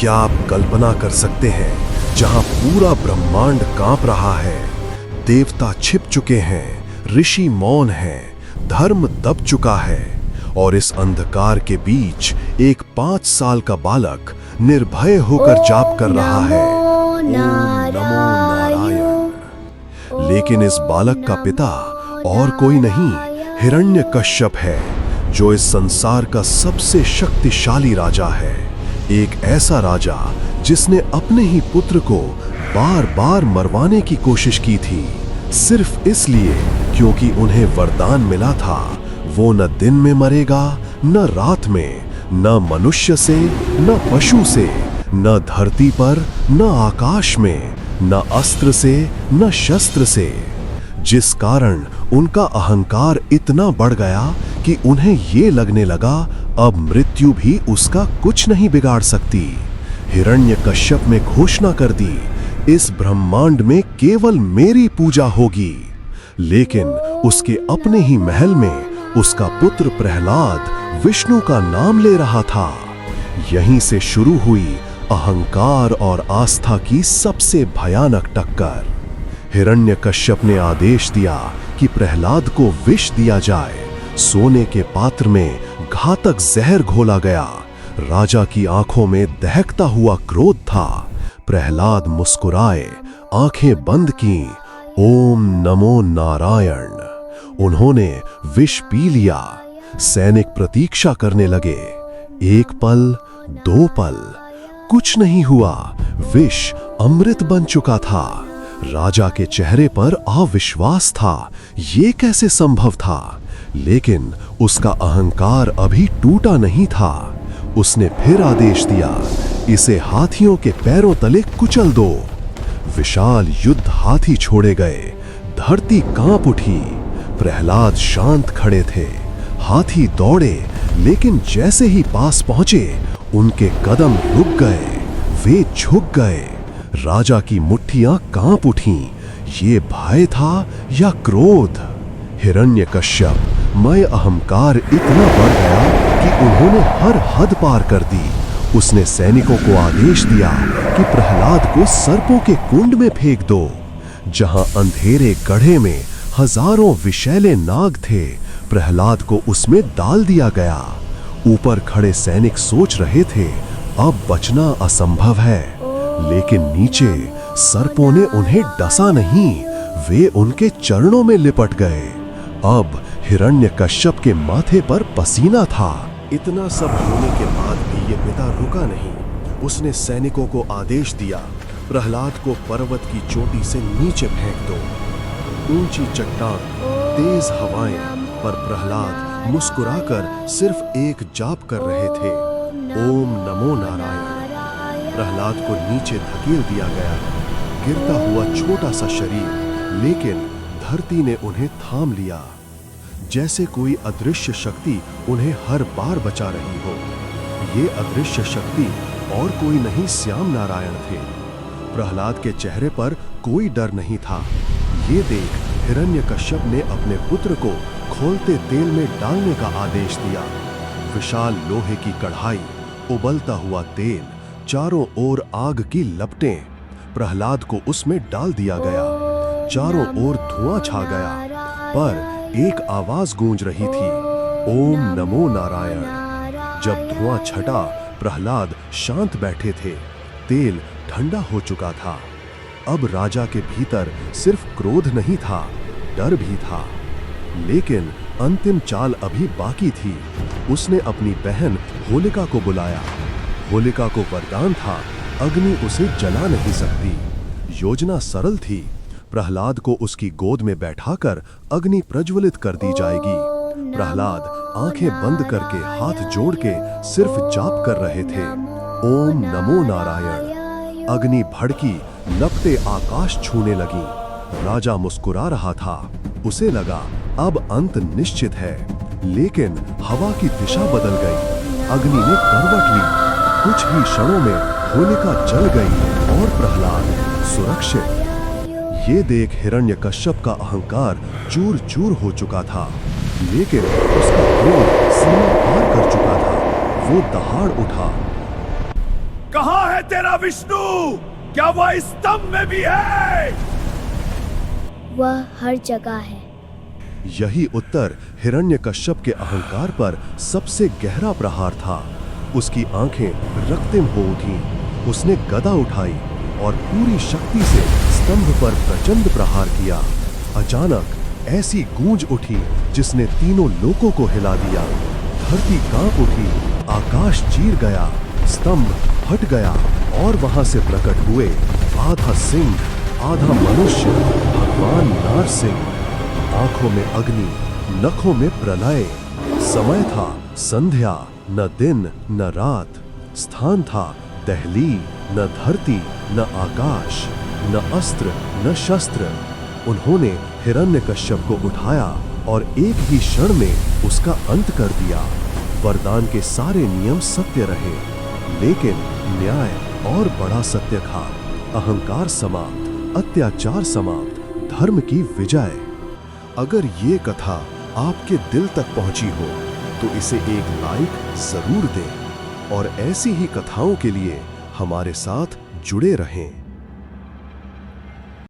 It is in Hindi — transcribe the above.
क्या आप कल्पना कर सकते हैं, जहां पूरा ब्रह्मांड कांप रहा है, देवता छिप चुके हैं, ऋषि मौन हैं, धर्म दब चुका है, और इस अंधकार के बीच एक 5 साल का बालक निर्भय होकर जाप कर रहा है, ओम नमो नारायण। लेकिन इस बालक का पिता और कोई नहीं, हिरण्यकश्यप है, जो इस संसार का सबसे शक्तिशाली राजा है। एक ऐसा राजा जिसने अपने ही पुत्र को बार बार मरवाने की कोशिश की थी, सिर्फ इसलिए क्योंकि उन्हें वरदान मिला था, वो न दिन में मरेगा, न रात में, न मनुष्य से, न पशु से, न धरती पर, न आकाश में, न अस्त्र से, न शस्त्र से। जिस कारण उनका अहंकार इतना बढ़ गया कि उन्हें ये लगने लगा अब मृत्यु भी उसका कुछ नहीं बिगाड़ सकती। हिरण्यकश्यप ने घोषणा कर दी, इस ब्रह्मांड में केवल मेरी पूजा होगी। लेकिन उसके अपने ही महल में उसका पुत्र प्रहलाद विष्णु का नाम ले रहा था। यहीं से शुरू हुई अहंकार और आस्था की सबसे भयानक टक्कर। हिरण्यकश्यप ने आदेश दिया कि प्रहलाद को विष दिया जाए। सोने के पात्र में घातक जहर घोला गया। राजा की आंखों में दहकता हुआ क्रोध था। प्रहलाद मुस्कुराए, आंखें बंद की, ओम नमो नारायण। उन्होंने विष पी लिया। सैनिक प्रतीक्षा करने लगे। 1 पल, 2 पल, कुछ नहीं हुआ। विष अमृत बन चुका था। राजा के चेहरे पर अविश्वास था, ये कैसे संभव था? लेकिन उसका अहंकार अभी टूटा नहीं था। उसने फिर आदेश दिया, इसे हाथियों के पैरों तले कुचल दो। विशाल युद्ध हाथी छोड़े गए। धरती कांप उठी। प्रहलाद शांत खड़े थे। हाथी दौड़े, लेकिन जैसे ही पास पहुंचे, उनके कदम रुक गए। वे झुक गए। राजा की मुट्ठियां कांप उठीं। ये भय था या क्रोध? हिरण्यकश्यप मय अहंकार इतना बढ़ गया कि उन्होंने हर हद पार कर दी। उसने सैनिकों को आदेश दिया कि प्रहलाद को सर्पों के कुंड में फेंक दो। जहां अंधेरे गड्ढे में हजारों विषैले नाग थे, प्रहलाद को उसमें डाल दिया गया। ऊपर खड़े सैनिक सोच रहे थे, अब बचना असंभव है। लेकिन नीचे सर्पों ने उन्हें डसा नहीं, वे उनके चरणों में लिपट गए। अब हिरण्यकश्यप के माथे पर पसीना था। इतना सब होने के बाद भी ये पिता रुका नहीं। उसने सैनिकों को आदेश दिया, प्रहलाद को पर्वत की चोटी से नीचे फेंक दो। ऊंची चट्टान, तेज हवाएं, पर प्रहलाद मुस्कुराकर सिर्फ एक जाप कर रहे थे, ओम नमो नारायण। प्रहलाद को नीचे धकेल दिया गया। गिरता हुआ छोटा सा शरीर, लेकिन धरती ने उन्हें थाम लिया, जैसे कोई अदृश्य शक्ति उन्हें हर बार बचा रही हो। ये अदृश्य शक्ति और कोई नहीं, श्याम नारायण थे। प्रहलाद के चेहरे पर कोई डर नहीं था। ये देख हिरण्यकश्यप ने अपने पुत्र को खौलते तेल में डालने का आदेश दिया। विशाल लोहे की कढ़ाई, उबलता हुआ तेल, चारों ओर आग की लपटें। प्रहलाद को उसमें डाल दिया गया। चारों ओर धुआं छा गया, पर एक आवाज गूंज रही थी, ओम नमो नारायण। जब धुआं छटा, प्रहलाद शांत बैठे थे। तेल ठंडा हो चुका था। अब राजा के भीतर सिर्फ क्रोध नहीं था, डर भी था। लेकिन अंतिम चाल अभी बाकी थी। उसने अपनी बहन होलिका को बुलाया। होलिका को वरदान था, अग्नि उसे जला नहीं सकती। योजना सरल थी। प्रहलाद को उसकी गोद में बैठाकर अग्नि प्रज्वलित कर दी जाएगी। प्रहलाद आंखें बंद करके हाथ जोड़ के सिर्फ जाप कर रहे थे, ओम नमो नारायण। अग्नि भड़की, लपटें आकाश छूने लगी। राजा मुस्कुरा रहा था। उसे लगा अब अंत निश्चित है। लेकिन हवा की दिशा बदल गई। अग्नि ने करवट ली। कुछ ही क्षणों में होलिका जल गई और प्रहलाद सुरक्षित। ये देख हिरण्यकश्यप का अहंकार चूर चूर हो चुका था। लेकिन उसका क्रोध सीमा पार कर चुका था। वो दहाड़ उठा, कहाँ है तेरा विष्णु? क्या वह इस स्तंभ में भी है? वह हर जगह है। यही उत्तर हिरण्यकश्यप के अहंकार पर सबसे गहरा प्रहार था। उसकी आंखें रक्तिम हो उठी। उसने गदा उठाई और पूरी शक्ति से स्तंभ पर प्रचंड प्रहार किया। अचानक ऐसी गूंज उठी जिसने तीनों लोकों को हिला दिया। धरती कांप उठी, आकाश चीर गया, स्तंभ फट गया और वहां से प्रकट हुए आधा सिंह आधा मनुष्य, भगवान नारसिंह। आंखों में अग्नि, नखों में प्रलय। समय था संध्या, न दिन न रात। स्थान था दहली, न धरती न आकाश, न अस्त्र न शस्त्र। उन्होंने हिरण्यकश्यप को उठाया और एक ही क्षण में उसका अंत कर दिया। वरदान के सारे नियम सत्य रहे, लेकिन न्याय और बड़ा सत्य था। अहंकार समाप्त, अत्याचार समाप्त, धर्म की विजय। अगर ये कथा आपके दिल तक पहुंची हो तो इसे एक लाइक जरूर दें और ऐसी ही कथाओं के लिए हमारे साथ जुड़े रहें।